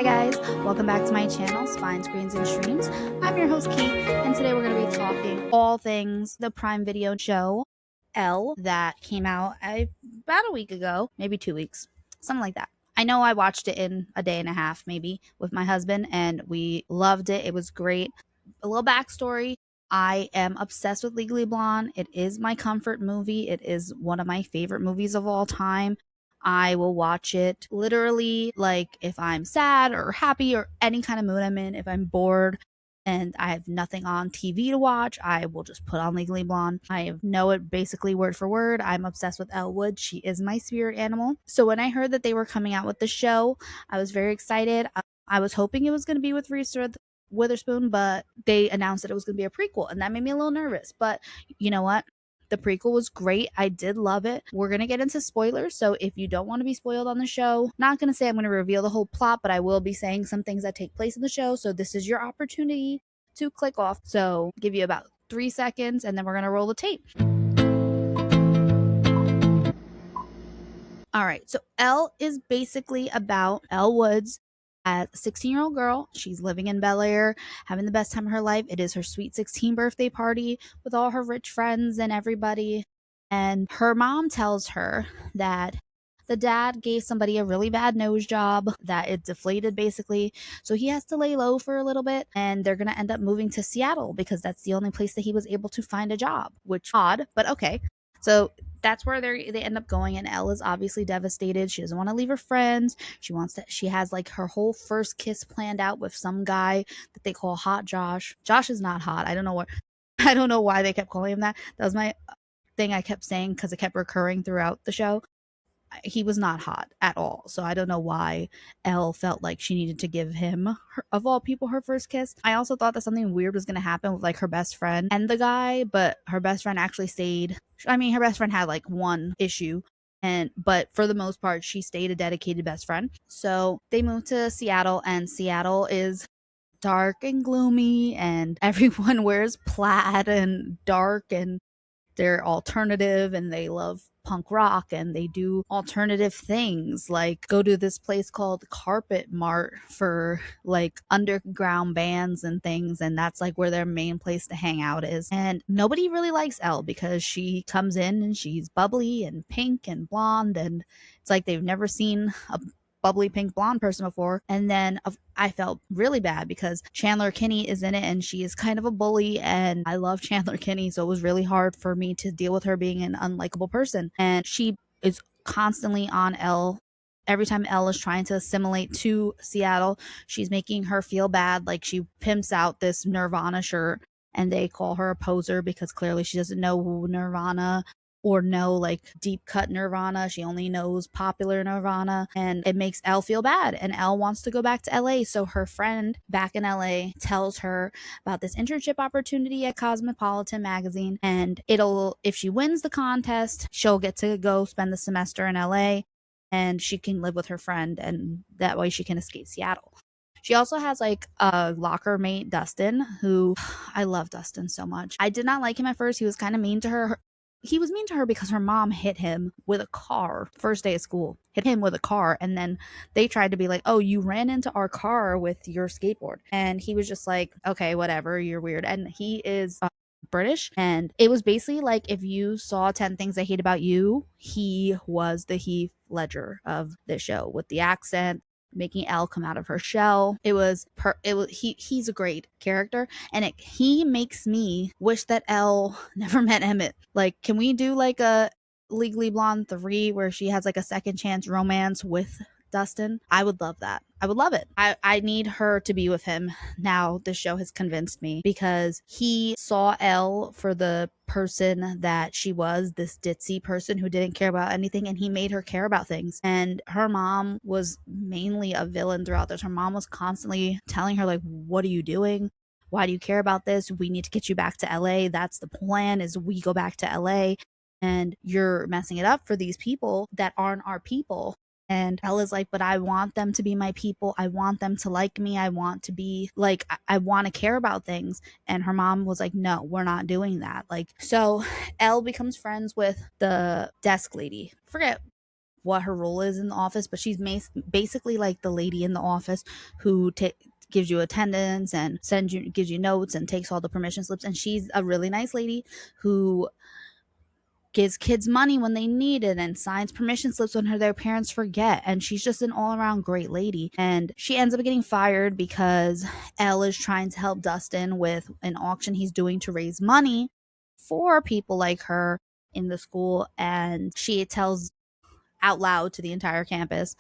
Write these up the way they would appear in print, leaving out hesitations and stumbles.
Hi guys, welcome back to my channel, Spine Screens and Streams. I'm your host Kate, and today we're going to be talking all things the Prime Video show Elle that came out about a week ago, maybe 2 weeks, something like that. I know I watched it in a day and a half maybe with my husband, and we loved it. It was great. A little backstory. I am obsessed with Legally Blonde. It is my comfort movie. It is one of my favorite movies of all time. I will watch it literally like if I'm sad or happy or any kind of mood I'm in. If I'm bored and I have nothing on TV to watch, I will just put on Legally Blonde. I know it basically word for word. I'm obsessed with Elle Wood. She is my spirit animal. So when I heard that they were coming out with the show, I was very excited. I was hoping it was going to be with Reese Witherspoon, but they announced that it was going to be a prequel, and that made me a little nervous. But you know what? The prequel was great. I did love it. We're going to get into spoilers, so if you don't want to be spoiled on the show, not going to say I'm going to reveal the whole plot, but I will be saying some things that take place in the show, so this is your opportunity to click off. So give you about 3 seconds, and then we're going to roll the tape. All right, so Elle is basically about Elle Woods as a 16-year-old girl. She's living in Bel Air, having the best time of her life. It is her sweet 16 birthday party with all her rich friends and everybody. And her mom tells her that the dad gave somebody a really bad nose job, that it deflated basically. So he has to lay low for a little bit, and they're going to end up moving to Seattle because that's the only place that he was able to find a job, which odd, but okay. So that's where they end up going, and Elle is obviously devastated. She doesn't want to leave her friends. She has like her whole first kiss planned out with some guy that they call Hot Josh. Josh is not hot. I don't know why they kept calling him that. That was my thing I kept saying because it kept recurring throughout the show. He was not hot at all. So I don't know why Elle felt like she needed to give him, of all people, her first kiss. I also thought that something weird was going to happen with like her best friend and the guy, but her best friend actually stayed. I mean, her best friend had like one issue, but for the most part, she stayed a dedicated best friend. So they moved to Seattle, and Seattle is dark and gloomy, and everyone wears plaid and dark, and they're alternative, and they love punk rock, and they do alternative things like go to this place called Carpet Mart for like underground bands and things, and that's like where their main place to hang out is. And nobody really likes Elle because she comes in and she's bubbly and pink and blonde, and it's like they've never seen a bubbly pink blonde person before. And then I felt really bad because Chandler Kinney is in it, and she is kind of a bully, and I love Chandler Kinney, so it was really hard for me to deal with her being an unlikable person. And she is constantly on Elle. Every time Elle is trying to assimilate to Seattle, she's making her feel bad. Like she pimps out this Nirvana shirt, and they call her a poser because clearly she doesn't know Nirvana or know like deep cut Nirvana. She only knows popular Nirvana, and it makes Elle feel bad, and Elle wants to go back to LA. So her friend back in LA tells her about this internship opportunity at Cosmopolitan magazine, and if she wins the contest, she'll get to go spend the semester in LA, and she can live with her friend, and that way she can escape Seattle. She also has like a locker mate, Dustin, who I love Dustin so much. I did not like him at first. He was kind of mean to her. He was mean to her because her mom hit him with a car first day of school. Hit him with a car, and then they tried to be like, oh, you ran into our car with your skateboard. And he was just like, okay, whatever, you're weird. And he is British, and it was basically like if you saw 10 Things I Hate About You, he was the Heath Ledger of the show with the accent, making Elle come out of her shell. He's a great character, and he makes me wish that Elle never met Emmett. Like, can we do like a Legally Blonde 3 where she has like a second chance romance with Dustin? I would love that. I would love it. I need her to be with him. Now the show has convinced me, because he saw Elle for the person that she was, this ditzy person who didn't care about anything, and he made her care about things. And her mom was mainly a villain throughout this. Her mom was constantly telling her like, what are you doing? Why do you care about this? We need to get you back to LA. That's the plan, is we go back to LA, and you're messing it up for these people that aren't our people. And Ella's like, but I want them to be my people. I want them to like me. I want to be like, I want to care about things. And her mom was like, no, we're not doing that. Like, so Elle becomes friends with the desk lady. Forget what her role is in the office, but she's basically like the lady in the office who gives you attendance and gives you notes and takes all the permission slips. And she's a really nice lady who gives kids money when they need it and signs permission slips when their parents forget. And she's just an all around great lady. And she ends up getting fired because Elle is trying to help Dustin with an auction he's doing to raise money for people like her in the school. And she tells out loud to the entire campus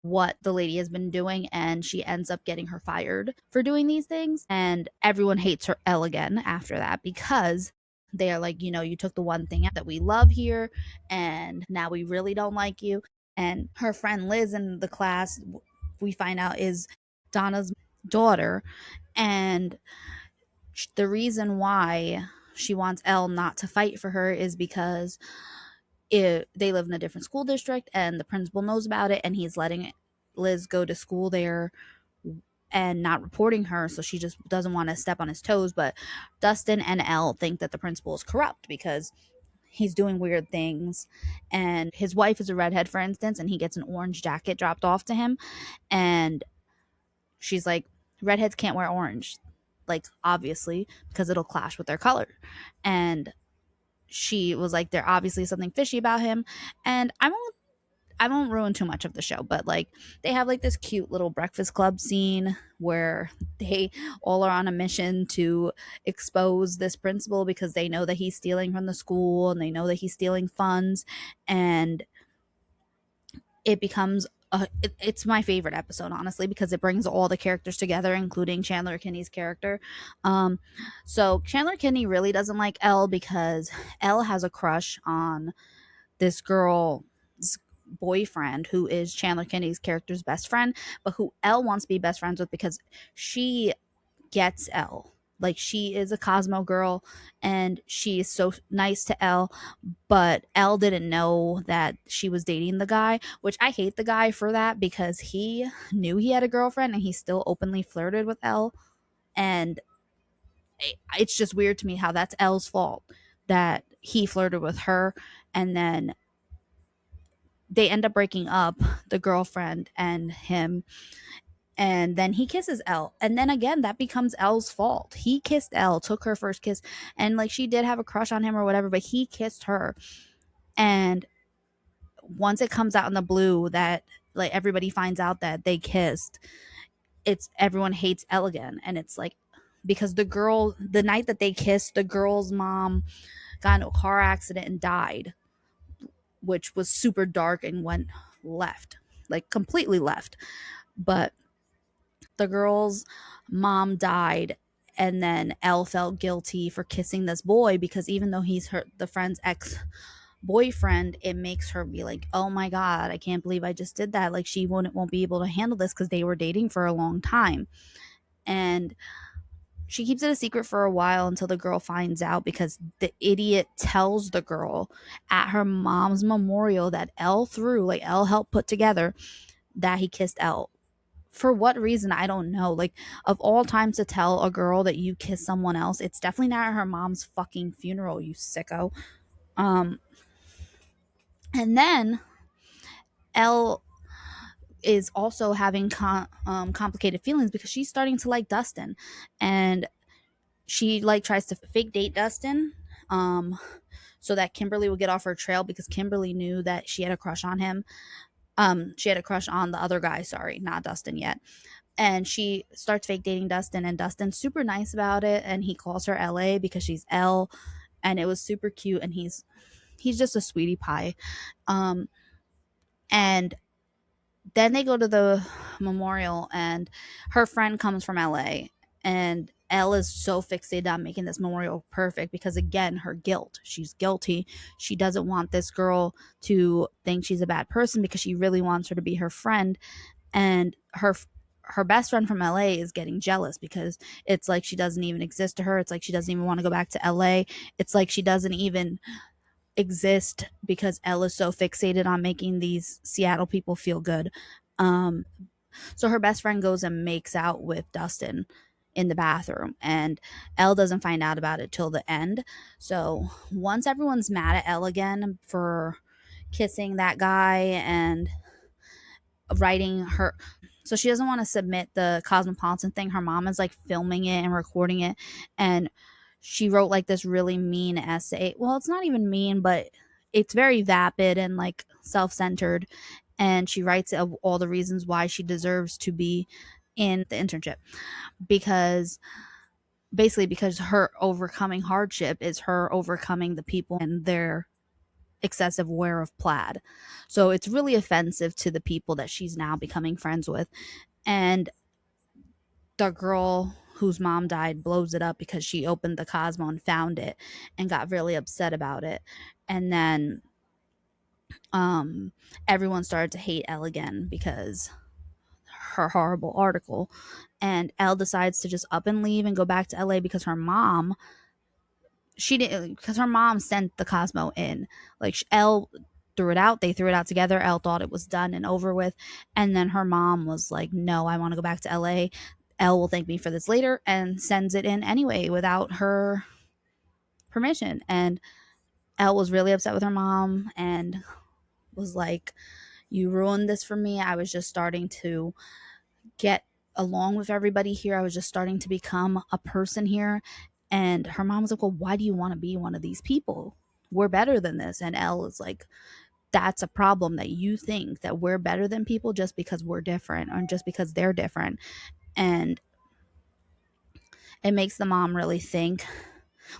what the lady has been doing, and she ends up getting her fired for doing these things. And everyone hates her Elle again after that, because they are like, you took the one thing that we love here, and now we really don't like you. And her friend Liz in the class, we find out, is Donna's daughter. And the reason why she wants Elle not to fight for her is because they live in a different school district, and the principal knows about it, and he's letting Liz go to school there and not reporting her, so she just doesn't want to step on his toes. But Dustin and Elle think that the principal is corrupt because he's doing weird things, and his wife is a redhead, for instance, and he gets an orange jacket dropped off to him, and she's like, redheads can't wear orange, like, obviously, because it'll clash with their color. And she was like, there obviously something fishy about him. And I won't ruin too much of the show, but like, they have like this cute little breakfast club scene where they all are on a mission to expose this principal because they know that he's stealing from the school, and they know that he's stealing funds. And it becomes it's my favorite episode, honestly, because it brings all the characters together, including Chandler Kinney's character. So Chandler Kinney really doesn't like Elle because Elle has a crush on this girl's boyfriend, who is Chandler Kinney's character's best friend, but who Elle wants to be best friends with because she gets Elle. Like, she is a Cosmo girl, and she is so nice to Elle, but Elle didn't know that she was dating the guy, which I hate the guy for that, because he knew he had a girlfriend and he still openly flirted with Elle. And it's just weird to me how that's Elle's fault that he flirted with her, and then they end up breaking up, the girlfriend and him, and then he kisses Elle, and then again that becomes Elle's fault. He kissed Elle, took her first kiss, and like, she did have a crush on him or whatever, but he kissed her. And once it comes out in the blue that like everybody finds out that they kissed, it's everyone hates Elle again. And it's like, because the night that they kissed, the girl's mom got into a car accident and died, which was super dark and went left, like completely left. But the girl's mom died, and then Elle felt guilty for kissing this boy, because even though he's the friend's ex boyfriend, it makes her be like, oh my god, I can't believe I just did that. Like, she won't be able to handle this, because they were dating for a long time. And she keeps it a secret for a while until the girl finds out, because the idiot tells the girl at her mom's memorial that Elle helped put together, that he kissed Elle. For what reason, I don't know. Like, of all times to tell a girl that you kiss someone else, it's definitely not at her mom's fucking funeral, you sicko. And then Elle is also having complicated feelings, because she's starting to like Dustin, and she like tries to fake date Dustin, so that Kimberly will get off her trail, because Kimberly knew that she had a crush on him. She had a crush on the other guy, sorry, not Dustin yet. And she starts fake dating Dustin, and Dustin's super nice about it, and he calls her LA because she's Elle, and it was super cute, and he's just a sweetie pie. And then they go to the memorial, and her friend comes from LA, and Elle is so fixated on making this memorial perfect, because again, her guilt. She's guilty. She doesn't want this girl to think she's a bad person, because she really wants her to be her friend. And her best friend from LA is getting jealous, because it's like she doesn't even exist to her. It's like she doesn't even want to go back to LA. It's like she doesn't even exist, because Elle is so fixated on making these Seattle people feel good. So her best friend goes and makes out with Dustin in the bathroom, and Elle doesn't find out about it till the end. So once everyone's mad at Elle again for kissing that guy and writing her. So she doesn't want to submit the Cosmopolitan thing. Her mom is like filming it and recording it. And she wrote like this really mean essay. Well, it's not even mean, but it's very vapid and like self centered. And she writes of all the reasons why she deserves to be in the internship, because basically because her overcoming hardship is her overcoming the people and their excessive wear of plaid. So it's really offensive to the people that she's now becoming friends with. And the girl whose mom died blows it up because she opened the Cosmo and found it and got really upset about it. And then everyone started to hate Elle again because her horrible article. And Elle decides to just up and leave and go back to LA because her mom, she didn't, because her mom sent the Cosmo in. Like Elle threw it out, they threw it out together. Elle thought it was done and over with, and then her mom was like, no, I want to go back to LA. Elle will thank me for this later, and sends it in anyway without her permission. And Elle was really upset with her mom and was like, you ruined this for me. I was just starting to get along with everybody here. I was just starting to become a person here. And her mom was like, well, why do you want to be one of these people? We're better than this. And Elle is like, that's a problem, that you think that we're better than people just because we're different or just because they're different. And it makes the mom really think.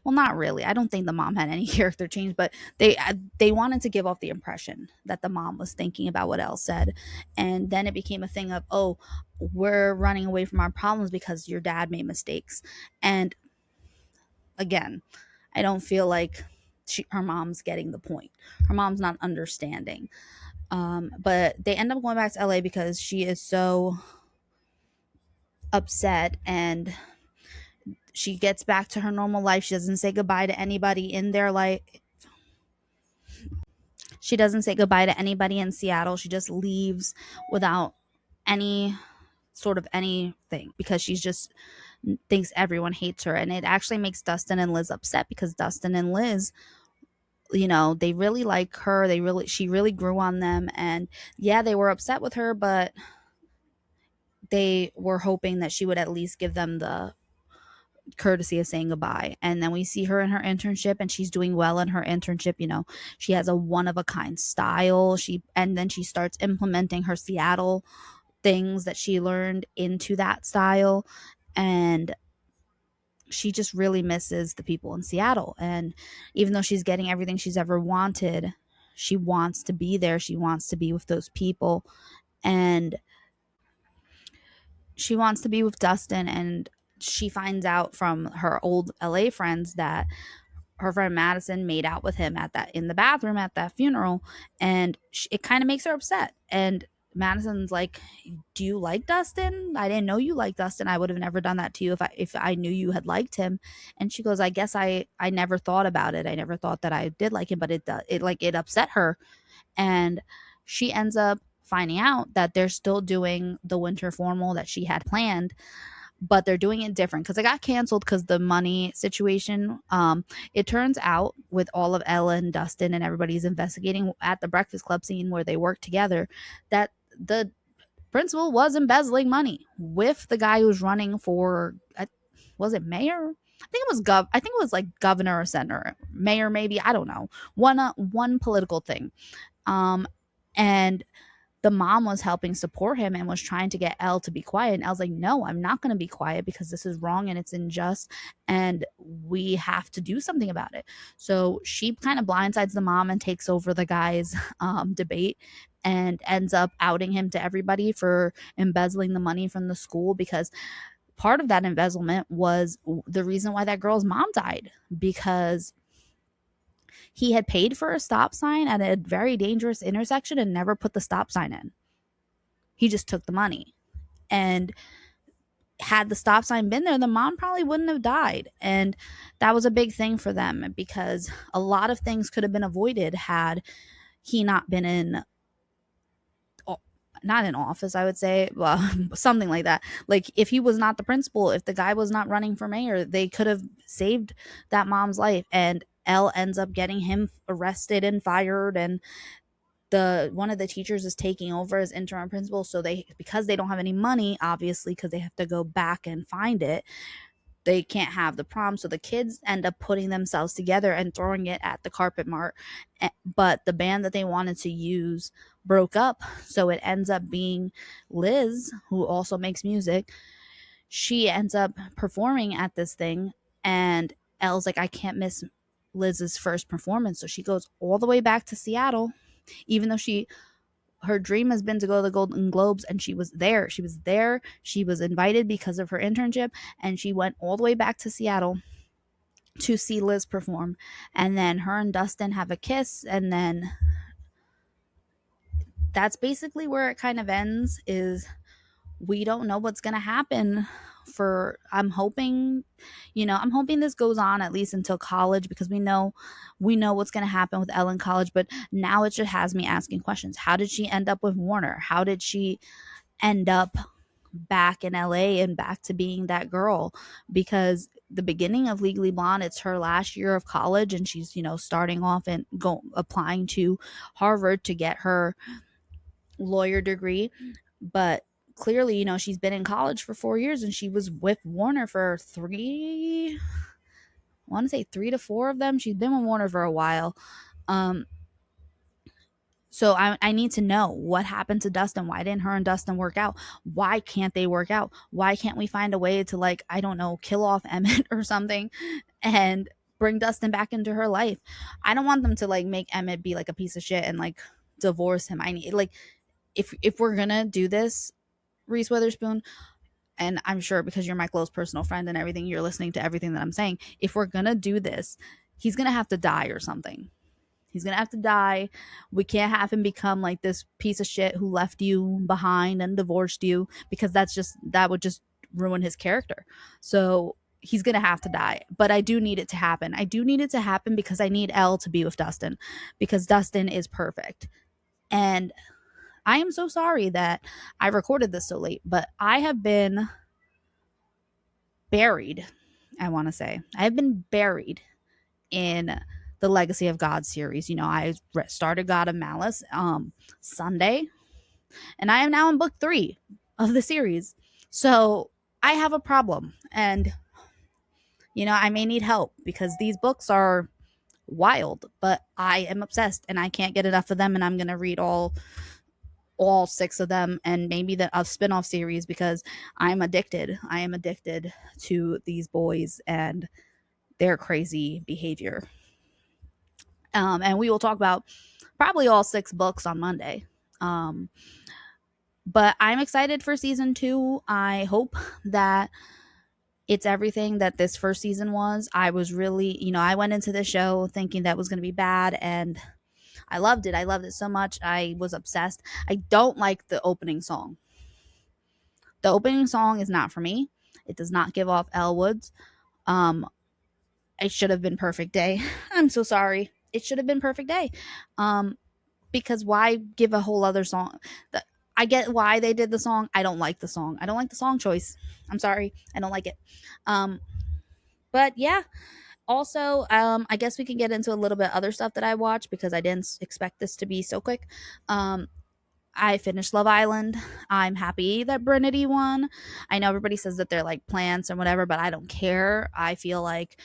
Well, not really. I don't think the mom had any character change, but they wanted to give off the impression that the mom was thinking about what Elle said. And then it became a thing of, oh, we're running away from our problems because your dad made mistakes. And again, I don't feel like her mom's getting the point. Her mom's not understanding. But they end up going back to LA because she is so upset, and she gets back to her normal life. She doesn't say goodbye to anybody in their life. She doesn't say goodbye to anybody in Seattle. She just leaves without any sort of anything because she's just thinks everyone hates her. And it actually makes Dustin and Liz upset because Dustin and Liz, they really like her. She really grew on them. And yeah, they were upset with her, but they were hoping that she would at least give them the courtesy of saying goodbye. And then we see her in her internship, and she's doing well in her internship. She has a one of a kind style. And then she starts implementing her Seattle things that she learned into that style. And she just really misses the people in Seattle. And even though she's getting everything she's ever wanted, she wants to be there. She wants to be with those people. And she wants to be with Dustin. And she finds out from her old LA friends that her friend Madison made out with him in the bathroom at that funeral. And it kind of makes her upset. And Madison's like, do you like Dustin? I didn't know you liked Dustin. I would have never done that to you if I knew you had liked him. And she goes, I guess I never thought about it. I never thought that I did like him, but it upset her. And she ends up finding out that they're still doing the winter formal that she had planned, but they're doing it different because it got canceled because the money situation. It turns out with all of Ella and Dustin and everybody's investigating at the Breakfast Club scene where they work together, that the principal was embezzling money with the guy who's running for, was it mayor? I think it was like governor or senator, mayor maybe, I don't know, one political thing. And the mom was helping support him and was trying to get Elle to be quiet. And Elle's like, no, I'm not going to be quiet because this is wrong and it's unjust and we have to do something about it. So she kind of blindsides the mom and takes over the guy's debate and ends up outing him to everybody for embezzling the money from the school, because part of that embezzlement was the reason why that girl's mom died, because he had paid for a stop sign at a very dangerous intersection and never put the stop sign in. He just took the money. And had the stop sign been there, the mom probably wouldn't have died. And that was a big thing for them because a lot of things could have been avoided had he not been not in office, I would say. Well, something like that. Like if he was not the principal, if the guy was not running for mayor, they could have saved that mom's life. And Elle ends up getting him arrested and fired, and the one of the teachers is taking over as interim principal, so they, because they don't have any money, obviously, because they have to go back and find it, they can't have the prom, so the kids end up putting themselves together and throwing it at the carpet mart. But the band that they wanted to use broke up, so it ends up being Liz, who also makes music. She ends up performing at this thing, and Elle's like, I can't miss Liz's first performance, so she goes all the way back to Seattle, even though her dream has been to go to the Golden Globes, and she was there. She was there. She was invited because of her internship, and she went all the way back to Seattle to see Liz perform. And then her and Dustin have a kiss, and then that's basically where it kind of ends. Is we don't know what's going to happen for, I'm hoping this goes on at least until college, because we know what's going to happen with Ellen college. But now it just has me asking questions. How did she end up with Warner? How did she end up back in LA and back to being that girl? Because the beginning of Legally Blonde, it's her last year of college, and she's starting off and applying to Harvard to get her lawyer degree. But clearly, she's been in college for 4 years, and she was with Warner for I want to say 3 to 4 of them. She's been with Warner for a while. So I need to know what happened to Dustin. Why didn't her and Dustin work out? Why can't they work out? Why can't we find a way to, like, I don't know, kill off Emmett or something and bring Dustin back into her life? I don't want them to, like, make Emmett be like a piece of shit and, like, divorce him. I need, like, if we're gonna do this, Reese Witherspoon, and I'm sure because you're my close personal friend and everything, you're listening to everything that I'm saying. If we're gonna do this, he's gonna have to die or something. He's gonna have to die. We can't have him become like this piece of shit who left you behind and divorced you, because that would just ruin his character. So he's gonna have to die. But I do need it to happen. I do need it to happen because I need Elle to be with Dustin, because Dustin is perfect. And I am so sorry that I recorded this so late, but I have been buried. I want to say I've been buried in the Legacy of God series. I started God of Malice Sunday, and I am now in book 3 of the series. So I have a problem, and I may need help, because these books are wild, but I am obsessed and I can't get enough of them, and I'm going to read all 6 of them, and maybe a spin-off series, because I'm addicted. I am addicted to these boys and their crazy behavior. And we will talk about probably all 6 books on Monday. But I'm excited for season 2. I hope that it's everything that this first season was. I was really, I went into the show thinking that was going to be bad, and I loved it. I loved it so much. I was obsessed. I don't like the opening song. The opening song is not for me. It does not give off Elle Woods. It should have been Perfect Day. I'm so sorry. It should have been Perfect Day. Because why give a whole other song? I get why they did the song. I don't like the song. I don't like the song choice. I'm sorry. I don't like it. But yeah. Also, I guess we can get into a little bit other stuff that I watched, because I didn't expect this to be so quick. I finished Love Island. I'm happy that Brinity won. I know everybody says that they're like plants or whatever, but I don't care. I feel like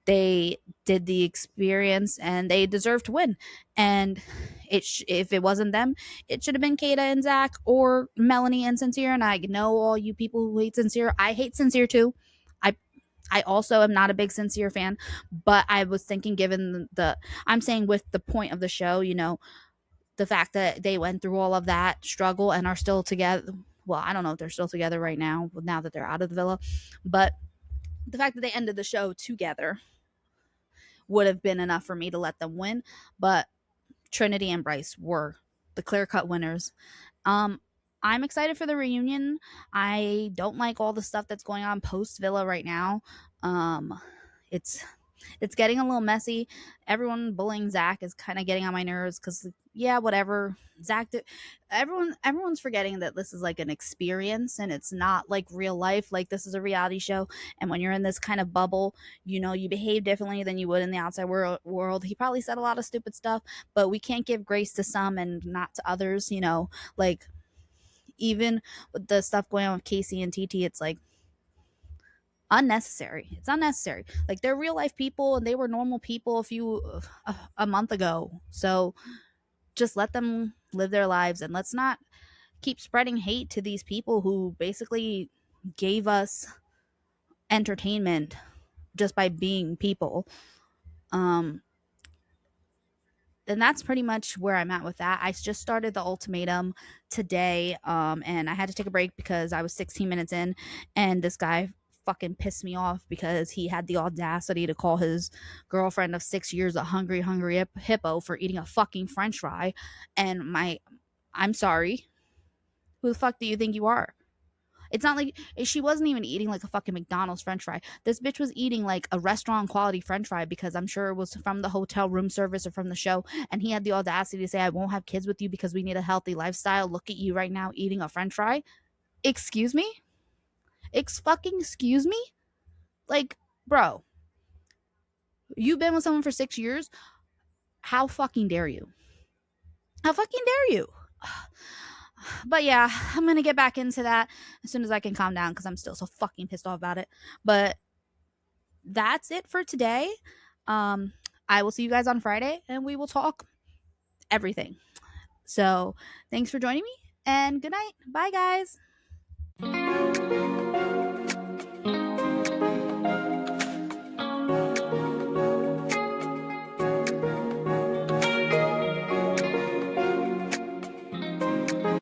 they did the experience and they deserve to win. And if it wasn't them, it should have been Kata and Zach, or Melanie and Sincere. And I know all you people who hate Sincere. I hate Sincere too. I also am not a big Sincere fan, but I was thinking, given I'm saying with the point of the show, the fact that they went through all of that struggle and are still together. Well, I don't know if they're still together right now that they're out of the villa, but the fact that they ended the show together would have been enough for me to let them win. But Trinity and Bryce were the clear-cut winners. I'm excited for the reunion. I don't like all the stuff that's going on post Villa right now. It's It's getting a little messy. Everyone bullying Zach is kind of getting on my nerves because, yeah, whatever. Zach, everyone's forgetting that this is like an experience and it's not like real life. Like, this is a reality show. And when you're in this kind of bubble, you behave differently than you would in the outside world. He probably said a lot of stupid stuff, but we can't give grace to some and not to others, like, even with the stuff going on with Casey and TT, it's like unnecessary. It's unnecessary. Like, they're real life people and they were normal people a month ago. So just let them live their lives, and let's not keep spreading hate to these people who basically gave us entertainment just by being people. Um and that's pretty much where I'm at with that. I just started the ultimatum today, and I had to take a break because I was 16 minutes in, and this guy fucking pissed me off because he had the audacity to call his girlfriend of 6 years a hungry hippo for eating a fucking French fry. And I'm sorry, who the fuck do you think you are? It's not like she wasn't even eating like a fucking McDonald's French fry. This bitch was eating like a restaurant quality French fry because I'm sure it was from the hotel room service or from the show. And he had the audacity to say, "I won't have kids with you because we need a healthy lifestyle. Look at you right now eating a French fry." Excuse me? Excuse me? Like, bro, you've been with someone for 6 years. How fucking dare you? How fucking dare you? But yeah, I'm gonna get back into that as soon as I can calm down because I'm still so fucking pissed off about it. But that's it for today. I will see you guys on Friday and we will talk everything. So thanks for joining me and good night. Bye, guys.